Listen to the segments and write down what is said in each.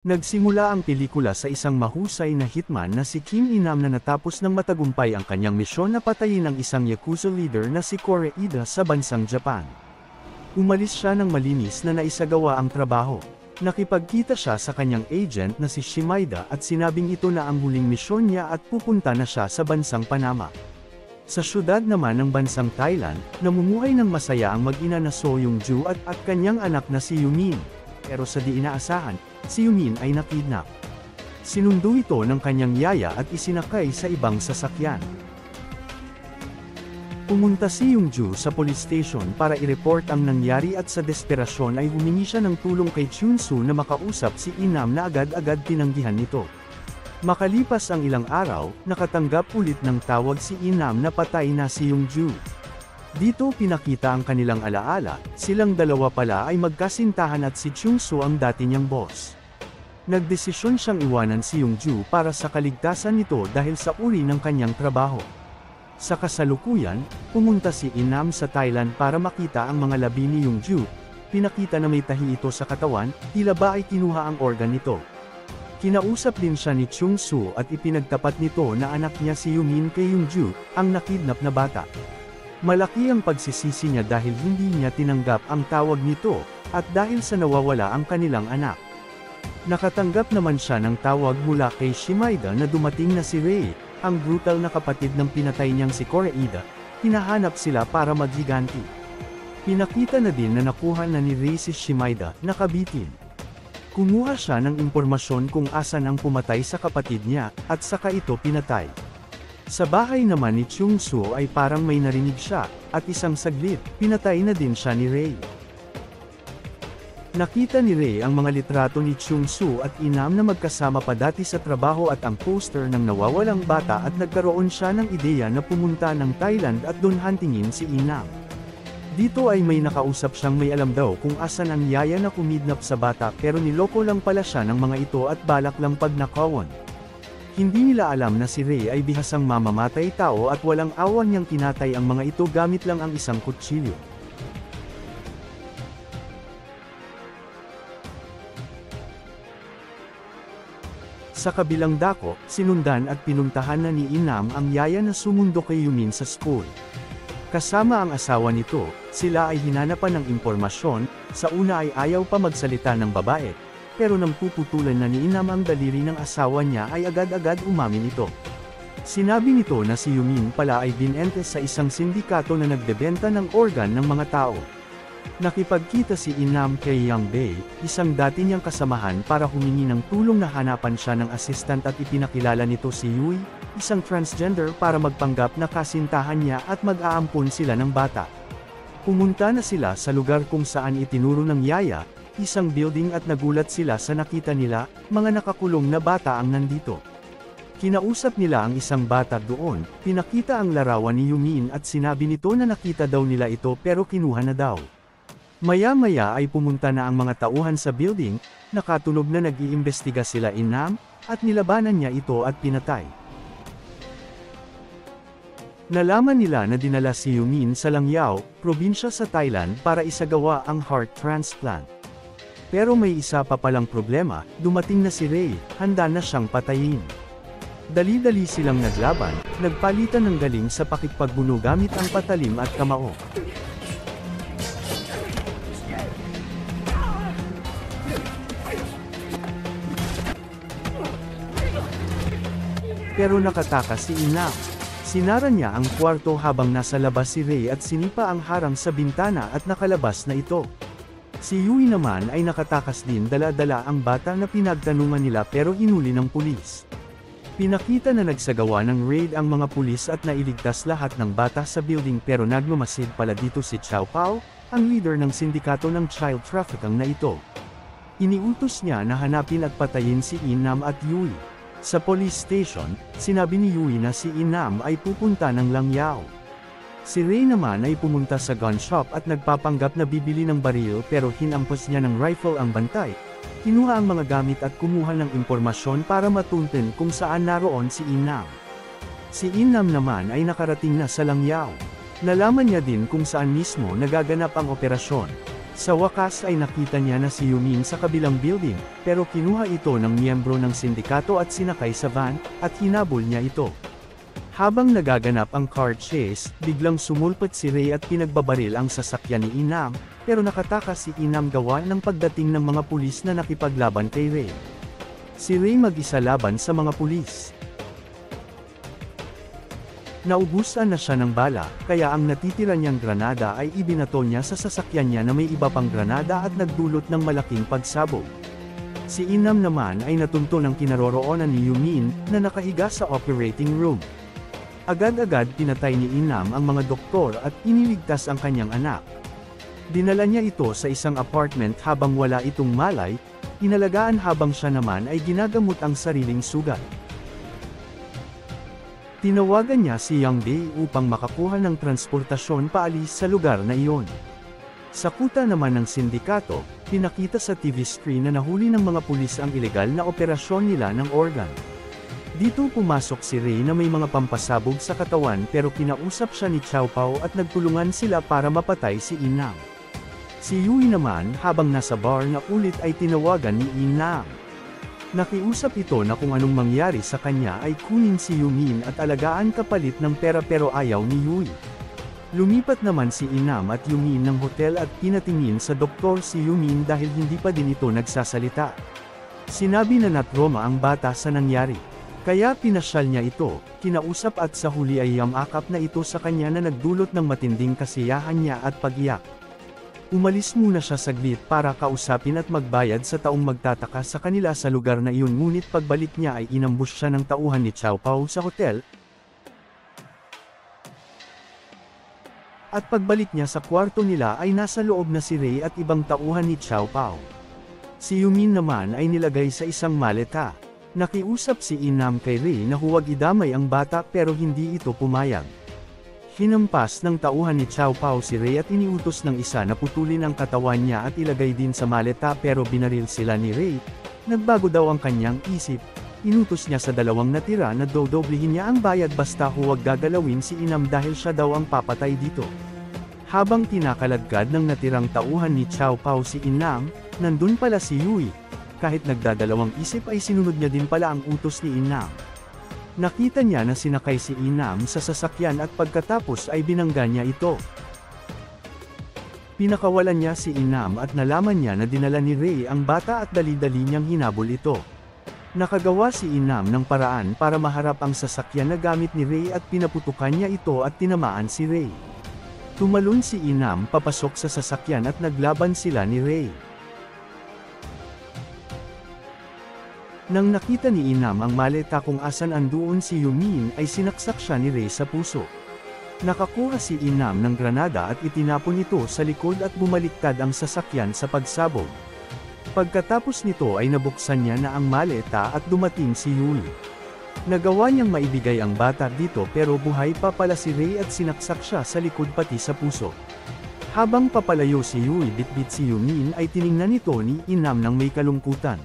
Nagsimula ang pelikula sa isang mahusay na hitman na si Kim Inam na natapos ng matagumpay ang kanyang misyon na patayin ang isang Yakuza leader na si Kore Ida sa bansang Japan. Umalis siya ng malinis na naisagawa ang trabaho. Nakipagkita siya sa kanyang agent na si Shimaida at sinabing ito na ang huling misyon niya at pupunta na siya sa bansang Panama. Sa syudad naman ng bansang Thailand, namumuhay ng masaya ang mag-ina na So Young-ju at kanyang anak na si Yumin. Pero sa di inaasahan, si Yumin ay nakidnap. Sinundo ito ng kanyang yaya at isinakay sa ibang sasakyan. Pumunta si Young-ju sa police station para i-report ang nangyari at sa desperasyon ay humingi siya ng tulong kay Chun-soo na makausap si Inam na agad-agad tinanggihan nito. Makalipas ang ilang araw, nakatanggap ulit ng tawag si Inam na patay na si Young-ju. Dito pinakita ang kanilang alaala, silang dalawa pala ay magkasintahan at si Chun-soo ang dati niyang boss. Nagdesisyon siyang iwanan si Young-ju para sa kaligtasan nito dahil sa uri ng kanyang trabaho. Sa kasalukuyan, pumunta si Inam sa Thailand para makita ang mga labi ni Young-ju. Pinakita na may tahi ito sa katawan, tila ba ay kinuha ang organ nito. Kinausap din siya ni Chun-soo at ipinagtapat nito na anak niya si Yumin kay Young-ju, ang nakidnap na bata. Malaki ang pagsisisi niya dahil hindi niya tinanggap ang tawag nito, at dahil sa nawawala ang kanilang anak. Nakatanggap naman siya ng tawag mula kay Shimaida na dumating na si Rei, ang brutal na kapatid ng pinatay niyang si Kore Ida. Hinahanap sila para maghiganti. Pinakita na din na nakuha na ni Rei si Shimaida, nakabitin. Kumuha siya ng impormasyon kung asan ang pumatay sa kapatid niya, at saka ito pinatay. Sa bahay naman ni Chun-soo ay parang may narinig siya, at isang saglit, pinatay na din siya ni Rei. Nakita ni Rei ang mga litrato ni Chun-soo at Inam na magkasama pa dati sa trabaho at ang poster ng nawawalang bata at nagkaroon siya ng ideya na pumunta ng Thailand at doon huntingin si Inam. Dito ay may nakausap siyang may alam daw kung asan ang yaya na kumidnap sa bata pero niloko lang pala siya ng mga ito at balak lang pagnakawan. Hindi nila alam na si Rei ay bihasang mamamatay tao at walang awan niyang kinatay ang mga ito gamit lang ang isang kutsilyo. Sa kabilang dako, sinundan at pinuntahan na ni Inam ang yaya na sumundo kay Yumin sa school. Kasama ang asawa nito, sila ay hinanapan ng impormasyon, sa una ay ayaw pa magsalita ng babae. Pero nang puputulan na ni Inam ang daliri ng asawa niya ay agad-agad umamin ito. Sinabi nito na si Yumin pala ay binente sa isang sindikato na nagbebenta ng organ ng mga tao. Nakipagkita si Inam kay Yang Bae, isang dati niyang kasamahan para humingi ng tulong na hanapan siya ng assistant at ipinakilala nito si Yui, isang transgender para magpanggap na kasintahan niya at mag-aampon sila ng bata. Pumunta na sila sa lugar kung saan itinuro ng yaya, isang building at nagulat sila sa nakita nila, mga nakakulong na bata ang nandito. Kinausap nila ang isang bata doon, pinakita ang larawan ni Yumin at sinabi nito na nakita daw nila ito pero kinuha na daw. Maya-maya ay pumunta na ang mga tauhan sa building, nakatunog na nag-iimbestiga sila Inam, at nilabanan niya ito at pinatay. Nalaman nila na dinala si Yumin sa Langyao, probinsya sa Thailand para isagawa ang heart transplant. Pero may isa pa palang problema, dumating na si Rei, handa na siyang patayin. Dali-dali silang naglaban, nagpalitan ng galing sa pakikpagbuno gamit ang patalim at kamao. Pero nakatakas si Inam. Sinara niya ang kwarto habang nasa labas si Rei at sinipa ang harang sa bintana at nakalabas na ito. Si Yui naman ay nakatakas din dala-dala ang bata na pinagtanungan nila pero hinuli ng pulis. Pinakita na nagsagawa ng raid ang mga pulis at nailigtas lahat ng bata sa building pero nagmamasid pala dito si Chow Pao, ang leader ng sindikato ng child trafficking na ito. Iniutos niya na hanapin at patayin si Inam at Yui. Sa police station, sinabi ni Yui na si Inam ay pupunta ng Langyao. Si Rei naman ay pumunta sa gun shop at nagpapanggap na bibili ng baril pero hinampos niya ng rifle ang bantay. Kinuha ang mga gamit at kumuha ng impormasyon para matunten kung saan naroon si Inam. Si Inam naman ay nakarating na sa Langyao. Nalaman niya din kung saan mismo nagaganap ang operasyon. Sa wakas ay nakita niya na si Yumin sa kabilang building, pero kinuha ito ng miyembro ng sindikato at sinakay sa van, at hinabol niya ito. Habang nagaganap ang car chase, biglang sumulpot si Ray at pinagbabaril ang sasakyan ni Inam, pero nakatakas si Inam gawa ng pagdating ng mga pulis na nakipaglaban kay Ray. Si Ray mag-isa laban sa mga pulis. Naubusan na siya ng bala, kaya ang natitira niyang granada ay ibinato niya sa sasakyan niya na may iba pang granada at nagdulot ng malaking pagsabog. Si Inam naman ay natunto ng kinaroroonan ni Yumin, na nakahiga sa operating room. Agad-agad pinatay ni Inam ang mga doktor at iniligtas ang kanyang anak. Dinala niya ito sa isang apartment habang wala itong malay, inalagaan habang siya naman ay ginagamot ang sariling sugat. Tinawagan niya si Yang Dae upang makakuha ng transportasyon paalis sa lugar na iyon. Sa kuta naman ng sindikato, pinakita sa TV screen na nahuli ng mga pulis ang ilegal na operasyon nila ng organ. Dito pumasok si Ray na may mga pampasabog sa katawan pero kinausap siya ni Chow Pao at nagtulungan sila para mapatay si Inam. Si Yui naman habang nasa bar na ulit ay tinawagan ni Inam. Nakiusap ito na kung anong mangyari sa kanya ay kunin si Yumin at alagaan kapalit ng pera pero ayaw ni Yui. Lumipat naman si Inam at Yumin ng hotel at pinatingin sa doktor si Yumin dahil hindi pa din ito nagsasalita. Sinabi na natroma ang bata sa nangyari. Kaya pinasyal niya ito, kinausap at sa huli ay yamakap na ito sa kanya na nagdulot ng matinding kasiyahan niya at pag-iyak. Umalis muna siya saglit para kausapin at magbayad sa taong magtataka sa kanila sa lugar na iyon ngunit pagbalik niya ay inambush siya ng tauhan ni Chow Pao sa hotel. At pagbalik niya sa kwarto nila ay nasa loob na si Ray at ibang tauhan ni Chow Pao. Si Yumin naman ay nilagay sa isang maleta. Nakiusap si Inam kay Ray na huwag idamay ang bata pero hindi ito pumayag. Hinampas ng tauhan ni Chow Pao si Ray at iniutos ng isa na putulin ang katawan niya at ilagay din sa maleta pero binaril sila ni Ray. Nagbago daw ang kanyang isip. Inutos niya sa dalawang natira na dodoblihin niya ang bayad basta huwag gagalawin si Inam dahil siya daw ang papatay dito. Habang tinakaladkad ng natirang tauhan ni Chow Pao si Inam, nandun pala si Yui. Kahit nagdadalawang isip ay sinunod niya din pala ang utos ni Inam. Nakita niya na sinakay si Inam sa sasakyan at pagkatapos ay binangga niya ito. Pinakawalan niya si Inam at nalaman niya na dinala ni Ray ang bata at dali-dali niyang hinabol ito. Nakagawa si Inam ng paraan para maharap ang sasakyan na gamit ni Ray at pinaputukan niya ito at tinamaan si Ray. Tumalon si Inam papasok sa sasakyan at naglaban sila ni Ray. Nang nakita ni Inam ang maleta kung asan andoon si Yumin ay sinaksak siya ni Ray sa puso. Nakakuha si Inam ng granada at itinapon ito sa likod at bumaliktad ang sasakyan sa pagsabog. Pagkatapos nito ay nabuksan niya na ang maleta at dumating si Yui. Nagawa niyang maibigay ang bata dito pero buhay pa pala si Ray at sinaksak siya sa likod pati sa puso. Habang papalayo si Yui bitbit si Yumin ay tiningnan nito ni Inam ng may kalungkutan.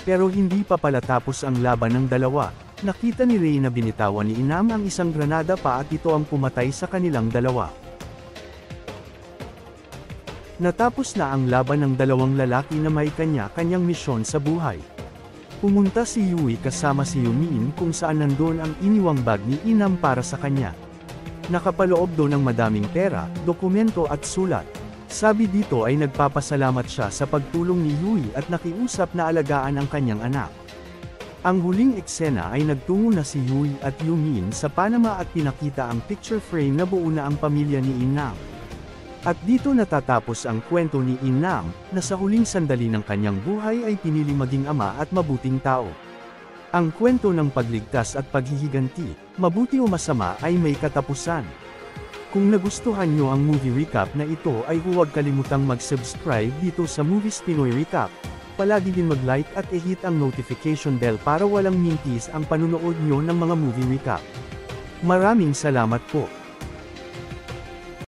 Pero hindi pa pala tapos ang laban ng dalawa. Nakita ni Ray na binitawan ni Inam ang isang granada pa at ito ang pumatay sa kanilang dalawa. Natapos na ang laban ng dalawang lalaki na may kanya-kanyang misyon sa buhay. Pumunta si Yui kasama si Yumin kung saan nandun ang iniwang bag ni Inam para sa kanya. Nakapaloob doon ng madaming pera, dokumento at sulat. Sabi dito ay nagpapasalamat siya sa pagtulong ni Yui at nakiusap na alagaan ang kanyang anak. Ang huling eksena ay nagtungo na si Yui at Yumin sa Panama at pinakita ang picture frame na buo na ang pamilya ni Inam. At dito natatapos ang kwento ni Inam, na sa huling sandali ng kanyang buhay ay pinili maging ama at mabuting tao. Ang kwento ng pagligtas at paghihiganti, mabuti o masama ay may katapusan. Kung nagustuhan nyo ang movie recap na ito ay huwag kalimutang mag-subscribe dito sa Movies Pinoy Recap. Palagi din mag-like at i-hit ang notification bell para walang mintis ang panunood nyo ng mga movie recap. Maraming salamat po.